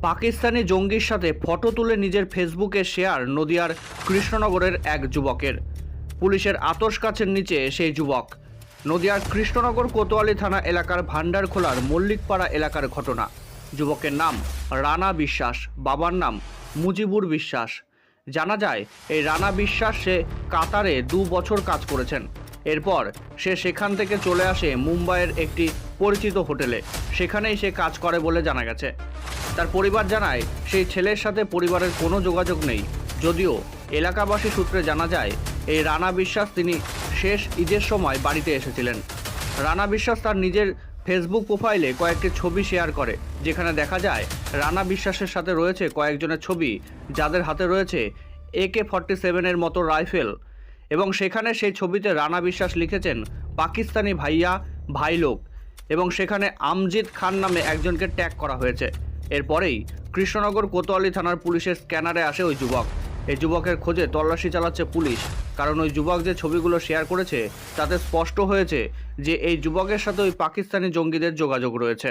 পাকিস্তানি জঙ্গির সাথে ফটো তুলে নিজের ফেসবুকে শেয়ার নদিয়ার কৃষ্ণনগরের এক যুবকের। পুলিশের আতশ কাচের নিচে সেই যুবক। নদিয়ার কৃষ্ণনগর কোতোয়ালি থানা এলাকার ভান্ডারখোলার মল্লিকপাড়া এলাকার ঘটনা। যুবকের নাম রানা বিশ্বাস, বাবার নাম মুজিবুর বিশ্বাস। জানা যায় এই রানা বিশ্বাস সে কাতারে 2 বছর কাজ করেছেন। এরপর সে সেখান থেকে চলে আসে মুম্বাইয়ের একটি পরিচিত হোটেলে। সেখানেই সে কাজ করে বলে জানা গেছে। তার পরিবার জানায় সেই ছেলের সাথে পরিবারের কোনো যোগাযোগ নেই। যদিও এলাকাবাসী সূত্রে জানা যায় এই রানা বিশ্বাস তিনি শেষ ঈদের সময় বাড়িতে এসেছিলেন। রানা বিশ্বাস তার নিজের ফেসবুক প্রোফাইলে কয়েকটি ছবি শেয়ার করে, যেখানে দেখা যায় রানা বিশ্বাসের সাথে রয়েছে কয়েকজনের ছবি, যাদের হাতে রয়েছে AK-47 মতো রাইফেল। এবং সেখানে সেই ছবিতে রানা বিশ্বাস লিখেছেন পাকিস্তানি ভাইয়া ভাই লোক, এবং সেখানে আমজিদ খান নামে একজনকে ট্যাগ করা হয়েছে। এরপরেই কৃষ্ণনগর কোতোয়ালি থানার পুলিশের স্ক্যানারে আসে ওই যুবক। এই যুবকের খোঁজে তল্লাশি চালাচ্ছে পুলিশ, কারণ ওই যুবক যে ছবিগুলো শেয়ার করেছে তাতে স্পষ্ট হয়েছে যে এই যুবকের সাথে ওই পাকিস্তানি জঙ্গিদের যোগাযোগ রয়েছে।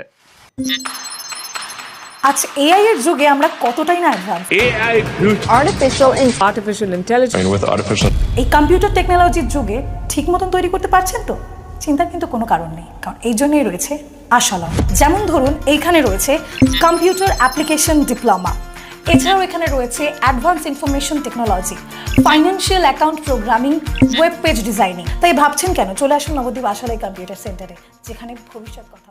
আচ্ছা, এআই এর যুগে আমরা কতটাই না advance. artificial intelligence with artificial এই কম্পিউটার টেকনোলজির যুগে ঠিক মতন তৈরি করতে পারছেন তো? চিন্তার কিন্তু কোনো কারণ নেই, কারণ এই জন্যই রয়েছে আশালম। যেমন ধরুন, এইখানে রয়েছে কম্পিউটার অ্যাপ্লিকেশন ডিপ্লোমা, এছাড়াও এখানে রয়েছে advance information technology, financial account programming, web page designing. তাই ভাবছেন কেন? চলে আসুন নবদ্বীপ আশালয় কম্পিউটার সেন্টারে, যেখানে ভবিষ্যৎ কথা।